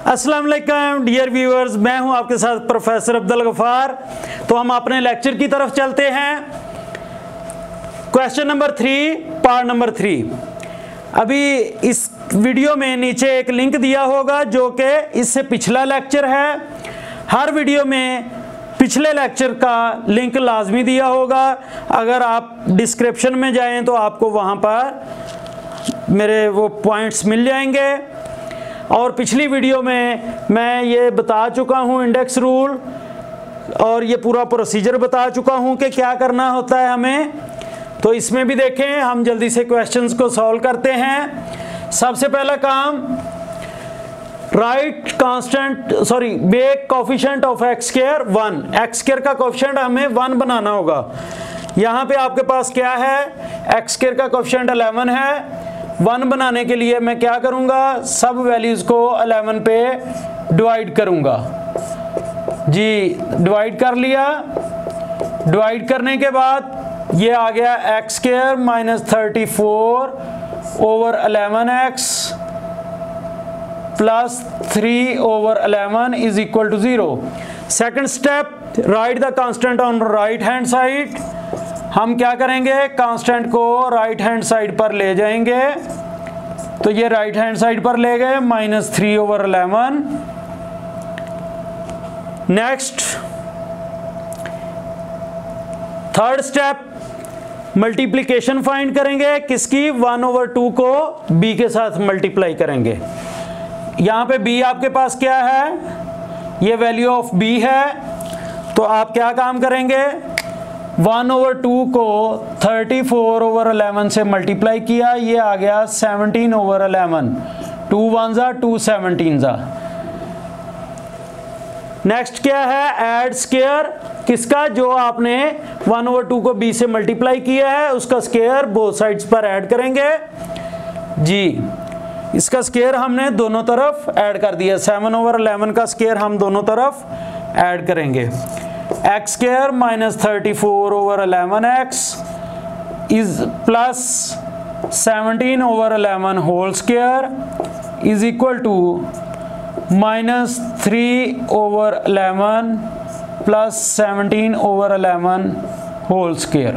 अस्सलाम वालेकुम dear viewers, मैं हूं आपके साथ प्रोफेसर अब्दुल गफार। तो हम अपने लेक्चर की तरफ चलते हैं। Question number 3 part number 3। अभी इस वीडियो में नीचे एक लिंक दिया होगा जो कि इससे पिछला लेक्चर है। हर वीडियो में पिछले लेक्चर का लिंक लाजमी दिया होगा। अगर आप डिस्क्रिप्शन में जाएं तो आपको वहां पर मेरे वो पॉइंट्स मिल जाएंगे। और पिछली वीडियो में मैं ये बता चुका हूँ इंडेक्स रूल और ये पूरा प्रोसीजर बता चुका हूँ कि क्या करना होता है हमें। तो इसमें भी देखें, हम जल्दी से क्वेश्चंस को सॉल्व करते हैं। सबसे पहला काम, make coefficient of x square 1। X square का कोफिशिएंट हमें 1 बनाना होगा। यहाँ पे आपके पास क्या है, एक्स स्क्वायर का कोफिशिएंट 11 है। 1 बनाने के लिए मैं क्या करूंगा, सब वैल्यूज को 11 पे डिवाइड करूंगा। जी, डिवाइड कर लिया। डिवाइड करने के बाद ये आ गया x square minus 34 over 11x plus 3 over 11 is equal to 0। Second step, write the constant on right hand side. हम क्या करेंगे, कांस्टेंट को राइट हैंड साइड पर ले जाएंगे। तो ये राइट हैंड साइड पर ले गए, minus 3 over 11। Next third step, multiplication find करेंगे। किसकी, 1 ओवर 2 को b के साथ मल्टीप्लाई करेंगे। यहां पे b आपके पास क्या है, ये वैल्यू ऑफ b है। तो आप क्या काम करेंगे, 1 ओवर 2 को 34 ओवर 11 से मल्टीप्लाई किया, ये आ गया 17 ओवर 11। 2 1 जा 2 17 जा। नेक्स्ट क्या है, ऐड स्क्वायर। किसका, जो आपने 1 ओवर 2 को b से मल्टीप्लाई किया है उसका स्क्वायर बोथ साइड्स पर ऐड करेंगे। जी, इसका स्क्वायर हमने दोनों तरफ ऐड कर दिया। 7 ओवर 11 का स्क्वायर हम दोनों तरफ ऐड करेंगे। X square minus 34 over 11x is plus 17 over 11 whole square is equal to minus 3 over 11 plus 17 over 11 whole square.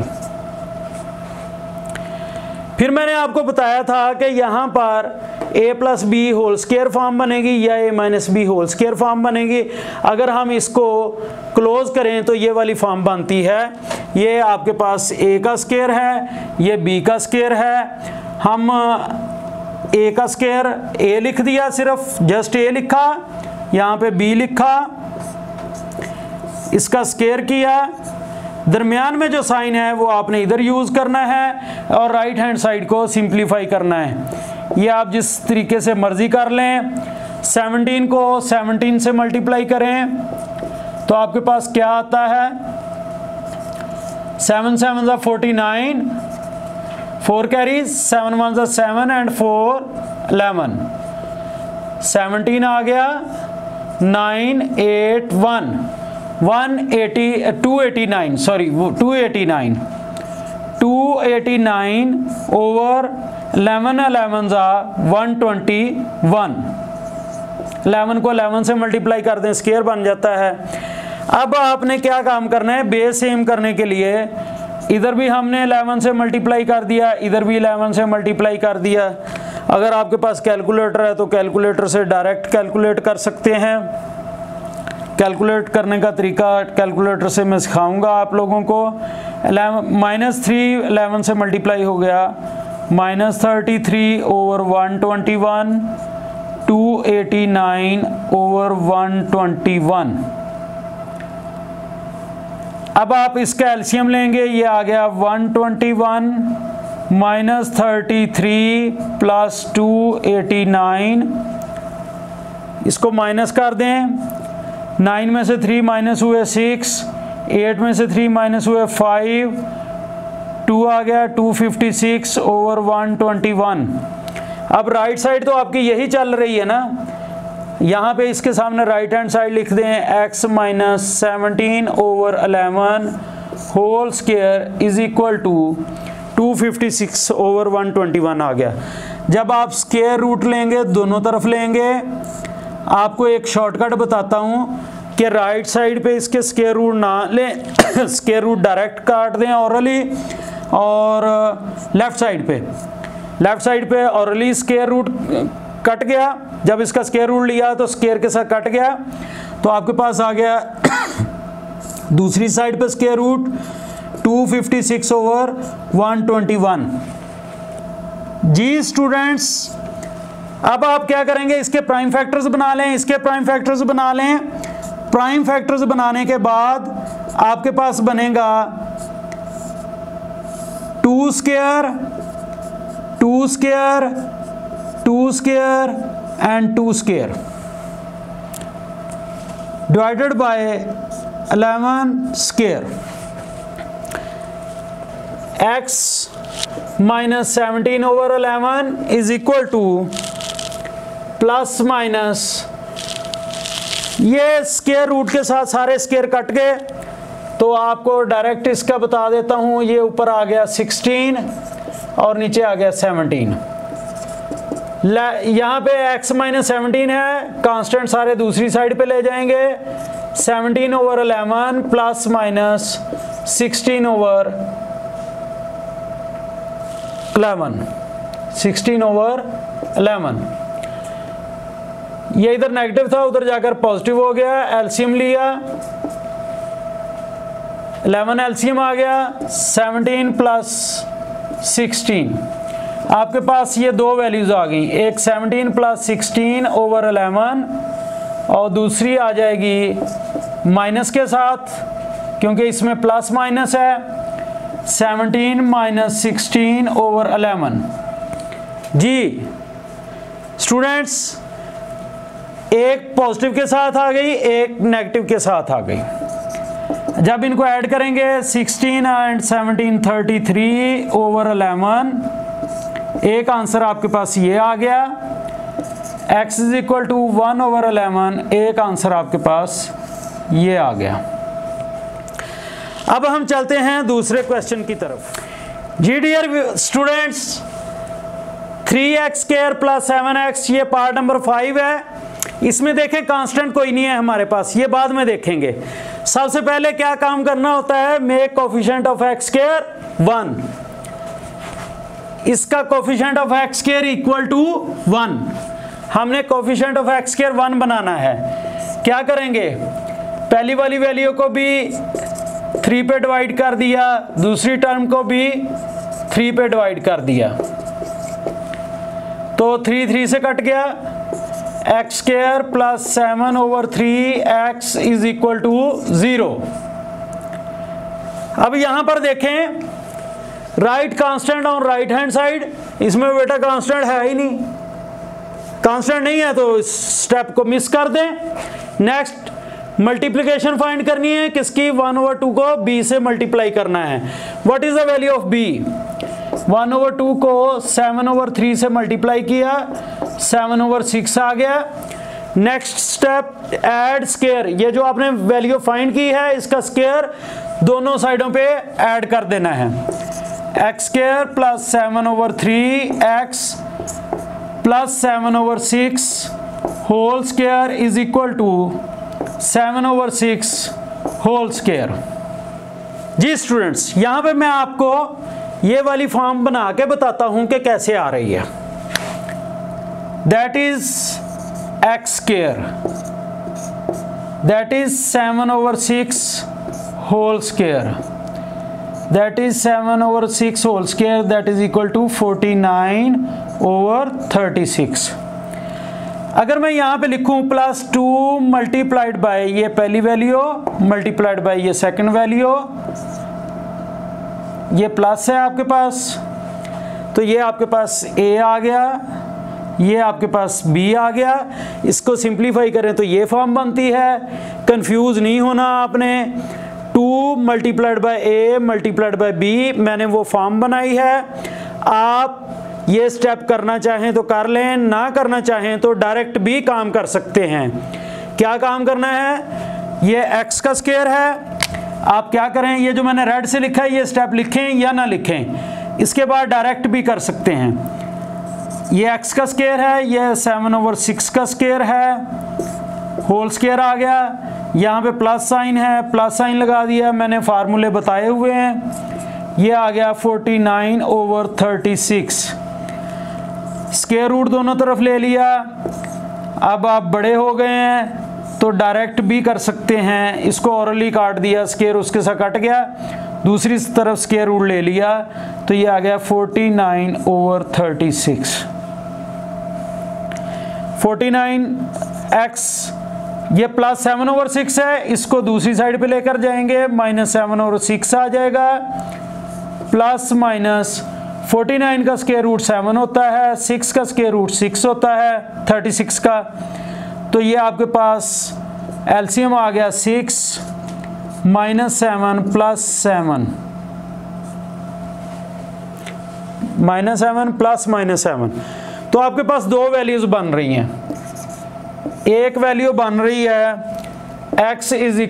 फिर मैंने आपको बताया था कि यहाँ पर a plus B whole square form बनेगी या a minus B whole square form बनेगी। अगर हम इसको क्लोज करें तो ये वाली फॉर्म बनती है। ये आपके पास a का स्क्वायर है, ये b का स्क्वायर है। हम a का स्क्वायर a लिख दिया, सिर्फ जस्ट a लिखा, यहाँ पे b लिखा, इसका स्क्वायर किया। दरमियान में जो साइन है वो आपने इधर यूज करना है और राइट हैंड साइड को सिंप्लीफाई करना है। ये आप जिस तरीके से मर्जी कर लें। 17 को 17 से मल्टीप्लाई करें तो आपके पास क्या आता है, 7 7 जा 49, 4 कैरीज, 7 1 जा 7 एंड 4 11। 17 आ गया, 9 8 1 289 ओवर 11 जा 121। 11 को 11 से मल्टीप्लाई कर दें, स्क्वायर बन जाता है। अब आपने क्या काम करना है, बेस सेम करने के लिए इधर भी हमने 11 से मल्टीप्लाई कर दिया, इधर भी 11 से मल्टीप्लाई कर दिया। अगर आपके पास कैलकुलेटर है तो कैलकुलेटर से डायरेक्ट कैलकुलेट कर सकते हैं। कैलकुलेट करने का तरीका कैलकुलेटर से मैं सिखाऊंगा आप लोगों को। माइनस 3 11 से मल्टीप्लाई हो गया, माइनस 33 ओवर 121, 289 ओवर 121। अब आप इसका एलसीएम लेंगे, ये आ गया 121 माइनस 33 प्लस 289। इसको माइनस कर दें, 9 में से 3 माइनस हुए 6, 8 में से 3 माइनस हुए 5, 2 आ गया 256 ओवर 121। अब राइट साइड तो आपकी यही चल रही है ना, यहाँ पे इसके सामने राइट हैंड साइड लिख दें, x minus 17 over 11 whole square is equal to 256 over 121 आ गया। जब आप स्क्वायर रूट लेंगे दोनों तरफ लेंगे आपको एक शॉर्टकट बताता हूँ कि राइट साइड पे इसके स्क्वायर रूट ना लें, स्क्वायर रूट डायरेक्ट काट दें ऑरली, और लेफ़्ट साइड पे ऑरली स्क्वायर रूट कट गया। जब इसका स्क्वायर रूट लिया तो स्क्वायर के साथ कट गया, तो आपके पास आ गया दूसरी साइड पे स्क्वायर रूट 256/121। जी स्टूडेंट्स, अब आप क्या करेंगे, इसके प्राइम फैक्टर्स बना लें, इसके प्राइम फैक्टर्स बना लें। प्राइम फैक्टर्स बनाने के बाद आपके पास बनेगा 2 square and 2 square divided by 11 square. x minus 17/11 is equal two plus minus, ये स्क्वायर रूट के साथ सारे स्क्वायर कट गए, तो आपको डायरेक्ट इसका बता देता हूँ। ये ऊपर आ गया 16 और नीचे आ गया 17। यहाँ पे x माइनस 17 है, कांस्टेंट सारे दूसरी साइड पे ले जाएंगे। 17/11 प्लस माइनस 16/11। ये इधर नेगेटिव था, उधर जाकर पॉजिटिव हो गया। एलसीएम लिया, 11 एलसीएम आ गया, 17 प्लस 16। आपके पास ये दो वैल्यूज आ गई, एक 17 प्लस 16/11 और दूसरी आ जाएगी माइनस के साथ, क्योंकि इसमें प्लस माइनस है। 17 माइनस 16/11। जी स्टूडेंट्स, एक पॉजिटिव के साथ आ गई, एक नेगेटिव के साथ आ गई। जब इनको ऐड करेंगे 16 एंड 17 33/11, एक आंसर आपके पास ये आ गया। x इज इक्वल टू 1/11, एक आंसर आपके पास ये आ गया। अब हम चलते हैं दूसरे क्वेश्चन की तरफ। जी dear students, 3x² plus 7x, ये पार्ट नंबर 5 है। इसमें देखें कांस्टेंट कोई नहीं है हमारे पास, ये बाद में देखेंगे। सबसे पहले क्या काम करना होता है, मेक कोफिशिएंट ऑफ x² 1। इसका coefficient of x² equal to 1। हमने कोफिशिएंट ऑफ x² 1 बनाना है। क्या करेंगे, पहली वाली वैल्यू को भी 3 पे डिवाइड कर दिया, दूसरी टर्म को भी 3 पे डिवाइड कर दिया, तो 3 3 से कट गया। x² plus 7/3x is equal to 0। अब यहां पर देखें, right constant on right hand side, इसमें बेटा कांस्टेंट है ही नहीं, कांस्टेंट नहीं है तो इस स्टेप को मिस कर दें। नेक्स्ट मल्टीप्लिकेशन फाइंड करनी है, किसकी, 1/2 को b से मल्टीप्लाई करना है। What is the value of b? 1/2 को 7/3 से मल्टीप्लाई किया, 7/6 आ गया। नेक्स्ट स्टेप ऐड स्क्वायर, ये जो आपने वैल्यू फाइंड की है इसका स्क्वायर दोनों साइडों पे ऐड कर देना है। x² plus 7/3x plus 7/6 whole square is equal to 7/6 whole square. जी स्टूडेंट्स, यहां पे मैं आपको ये वाली फॉर्म बना के बताता हूं कि कैसे आ रही है। That is x², that is 7/6 whole square, that is 7/6 whole square, that is equal to 49/36। अगर मैं यहाँ पे लिखूँ +2 मल्टीप्लाइड बाय ये पहली वैल्यू मल्टीप्लाइड बाय ये सेकंड वैल्यू, ये प्लस है आपके पास, तो ये आपके पास a आ गया, ये आपके पास b आ गया। इसको सिंप्लीफाई करें तो ये फॉर्म बनती है। कंफ्यूज नहीं होना आपने, 2 multiplied by a multiplied by b, मैंने वो फॉर्म बनाई है। आप ये स्टेप करना चाहें तो कर लें, ना करना चाहें तो डायरेक्ट भी काम कर सकते हैं। क्या काम करना है, ये x का स्क्वायर है। आप क्या करें, ये जो मैंने रेड से लिखा है ये स्टेप लिखें या ना लिखें, इसके बाद डायरेक्ट भी कर सकते हैं। ये x का स्क्वायर है, ये 7/6 का स्क्वायर है, होल स्क्वायर आ गया। यहाँ पे प्लस साइन है, प्लस साइन लगा दिया, मैंने फार्मूले बताए हुए हैं। ये आ गया 49/36। स्क्वायर रूट दोनों तरफ ले लिया। अब आप बड़े हो गए हैं तो डायरेक्ट भी कर सकते हैं, इसको ओरली काट दिया, स्क्वायर उसके साथ कट गया, दूसरी तरफ स्क्वायर रूट ले लिया, तो ये आ गया 49/36। 49x ये प्लस 7/6 है, इसको दूसरी साइड पे लेकर जाएंगे, -7/6 आ जाएगा। प्लस माइनस 49 का स्क्वायर रूट 7 होता है, 6 का स्क्वायर रूट 6 होता है 36 का। तो ये आपके पास एलसीएम आ गया 6 -7 + 7 -7 + -7। तो आपके पास दो वैल्यूज बन रही हैं। एक वैल्यू बन रही है x =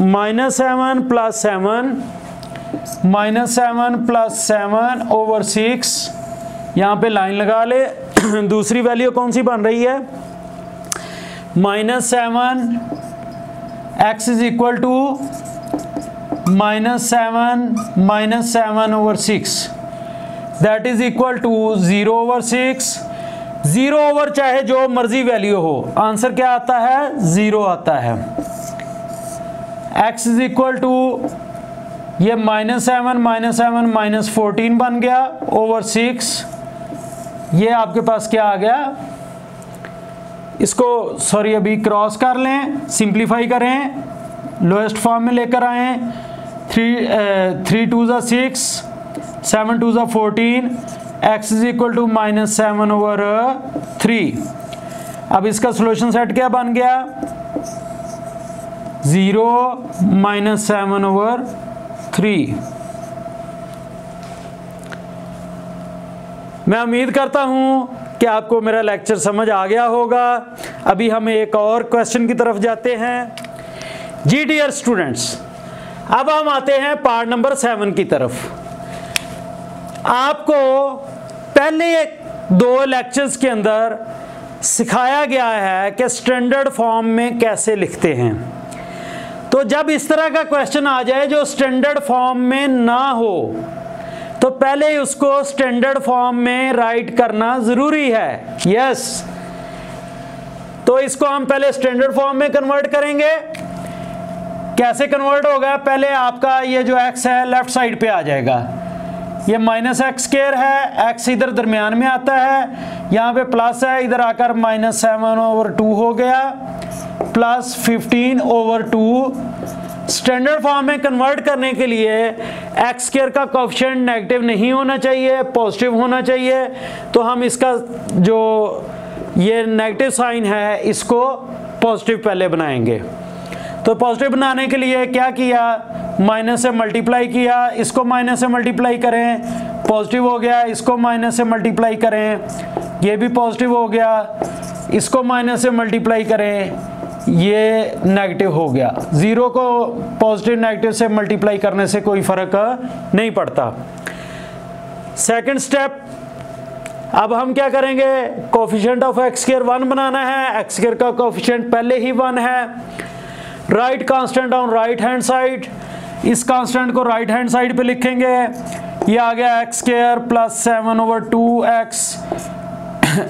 -7 + 7 -7 + 7/6, यहाँ पे लाइन लगा ले। दूसरी वैल्यू कौन सी बन रही है? -7 x = -7 7/6, that is equal to 0/6। 0 चाहे जो मर्जी वैल्यू हो, आंसर क्या आता है? 0 आता है। x = ये -7 -7 -14 बन गया /6। ये आपके पास क्या आ गया? इसको सॉरी अभी क्रॉस कर लें, सिंप्लीफाई करें, लोएस्ट फॉर्म में लेकर आए। 3 2 = 6, 7 2 = 14, x = -7/3। अब इसका सॉल्यूशन सेट क्या बन गया? 0 -7/3। मैं उम्मीद करता हूं कि आपको मेरा लेक्चर समझ आ गया होगा। अभी हम एक और क्वेश्चन की तरफ जाते हैं। जी डियर स्टूडेंट्स, अब हम आते हैं पार्ट नंबर 7 की तरफ। आपको पहले 2 लेक्चर्स के अंदर सिखाया गया है कि स्टैंडर्ड फॉर्म में कैसे लिखते हैं। तो जब इस तरह का क्वेश्चन आ जाए जो स्टैंडर्ड फॉर्म में ना हो, तो पहले उसको स्टैंडर्ड फॉर्म में राइट करना जरूरी है। यस, तो इसको हम पहले स्टैंडर्ड फॉर्म में कन्वर्ट करेंगे। कैसे कन्वर्ट होगा? पहले आपका ये जो x है लेफ्ट साइड पे आ जाएगा, ये -x² है, x इधर दरमियान में आता है, यहाँ पे प्लस है, इधर आकर -7/2 हो गया, प्लस 15/2। स्टैंडर्ड फॉर्म में कन्वर्ट करने के लिए x² का कोएफिशिएंट नेगेटिव नहीं होना चाहिए, पॉजिटिव होना चाहिए। तो हम इसका जो ये नेगेटिव साइन है इसको पॉजिटिव पहले बनाएंगे। तो पॉजिटिव बनाने के लिए क्या किया? माइनस से मल्टीप्लाई किया, इसको माइनस से मल्टीप्लाई करें, पॉजिटिव हो गया, इसको माइनस से मल्टीप्लाई करें, ये भी पॉजिटिव हो गया, इसको माइनस से मल्टीप्लाई करें, ये नेगेटिव हो गया। 0 को पॉजिटिव नेगेटिव से मल्टीप्लाई करने से कोई फर्क नहीं पड़ता। सेकंड स्टेप, अब हम क्या करेंगे? कोएफिशिएंट ऑफ x² 1 बनाना है। x² का कोएफिशिएंट पहले ही 1 है। Right constant on right hand side, इस कांस्टेंट को राइट हैंड साइड पे लिखेंगे। ये आ गया x² + 7/2x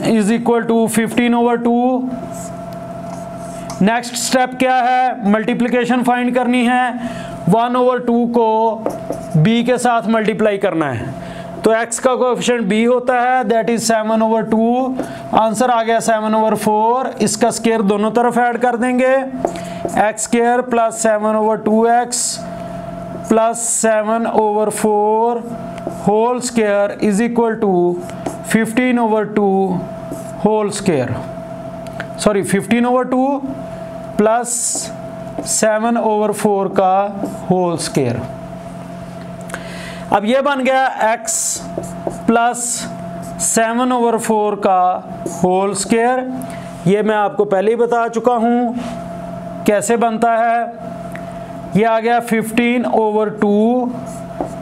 = 15/2। नेक्स्ट स्टेप क्या है? मल्टीप्लिकेशन फाइंड करनी है। 1/2 को b के साथ मल्टीप्लाई करना है, तो x का कोएफिशिएंट b होता है, दैट इज 7/2। आंसर आ गया 7/4। इसका स्क्वायर दोनों तरफ ऐड कर देंगे, x² + 7/2x + 7/4 whole square = 15/2 whole square, sorry 15/2 + 7/4 का होल स्क्वायर। अब ये बन गया x + 7/4 का होल स्क्वायर। ये मैं आपको पहले ही बता चुका हूँ कैसे बनता है। ये आ गया 15/2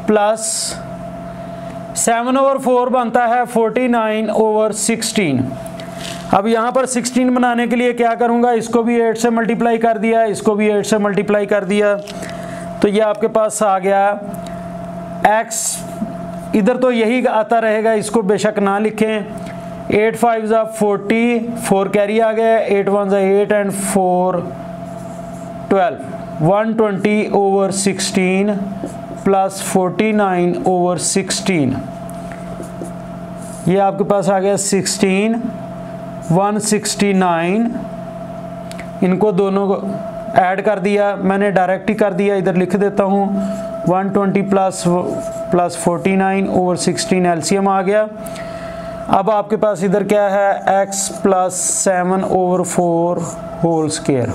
+ 7/4 बनता है 49/16। अब यहाँ पर 16 बनाने के लिए क्या करूँगा, इसको भी 8 से मल्टीप्लाई कर दिया, इसको भी 8 से मल्टीप्लाई कर दिया, तो ये आपके पास आ गया x, इधर तो यही आता रहेगा, इसको बेशक ना लिखें। 8 5 ज़ा 40, 4 कैरी आ गया, 8 1 ज़ा 8 एंड 4 12, 120/16 प्लस 49/16, ये आपके पास आ गया 16, 169, इनको दोनों को ऐड कर दिया, मैंने डायरेक्ट ही कर दिया, इधर लिख देता हूँ 120 प्लस 49/16 एलसीएम आ गया। अब आपके पास इधर क्या है, x प्लस 7/4 होल स्क्वायर,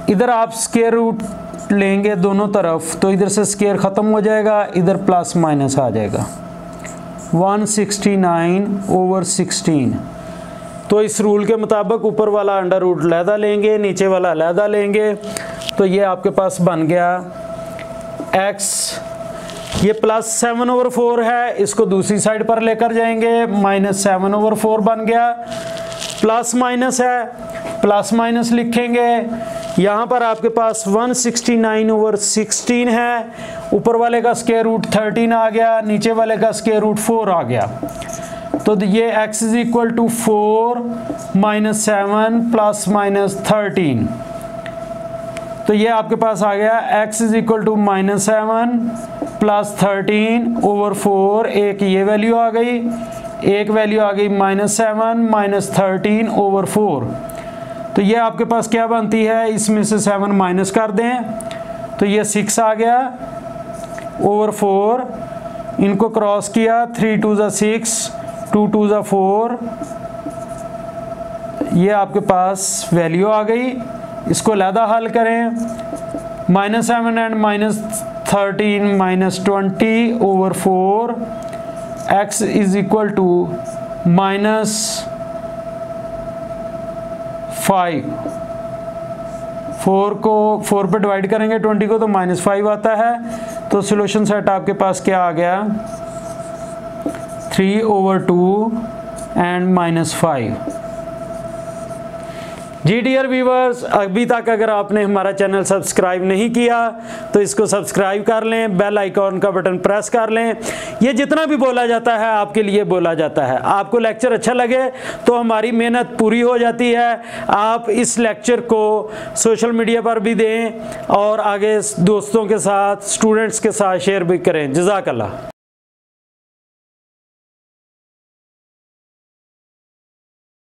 इधर आप स्क्वायर रूट लेंगे दोनों तरफ, तो इधर से स्क्वायर ख़त्म हो जाएगा, इधर प्लस माइनस आ जाएगा, 169/16। तो इस रूल के मुताबिक ऊपर वाला अंडर रूट अलहदा लेंगे, नीचे वाला अलहदा लेंगे, तो ये आपके पास बन गया x, ये प्लस 7/4 है, इसको दूसरी साइड पर लेकर जाएंगे, माइनस 7/4 बन गया, प्लस माइनस है, प्लस माइनस लिखेंगे, यहाँ पर आपके पास 169/16 है, ऊपर वाले का स्क्वायर रूट 13 आ गया, नीचे वाले का स्क्वायर रूट 4 आ गया, तो ये x is equal to 4 minus 7 plus minus 13, तो ये आपके पास आ गया x is equal to -7 plus 13/4, एक ये वैल्यू आ गई, एक वैल्यू आ गई -7 माइनस 13/4, तो ये आपके पास क्या बनती है, इसमें से 7 माइनस कर दें, तो ये 6 आ गया /4, इनको क्रॉस किया, 3 2 ज़ा 6, 2 2 ज़ा 4, ये आपके पास वैल्यू आ गई, इसको अलहदा हल करें, -7 and -13 -20/4, x is equal to -5, 4 को 4 पे डिवाइड करेंगे 20 को, तो -5 आता है, तो सॉल्यूशन सेट आपके पास क्या आ गया, 3/2 एंड -5। जी डियर व्यूवर्स, अभी तक अगर आपने हमारा चैनल सब्सक्राइब नहीं किया तो इसको सब्सक्राइब कर लें, बेल आइकॉन का बटन प्रेस कर लें, ये जितना भी बोला जाता है आपके लिए बोला जाता है। आपको लेक्चर अच्छा लगे तो हमारी मेहनत पूरी हो जाती है, आप इस लेक्चर को सोशल मीडिया पर भी दें और आगे दोस्तों के साथ, स्टूडेंट्स के साथ शेयर भी करें। जज़ाकल्लाह।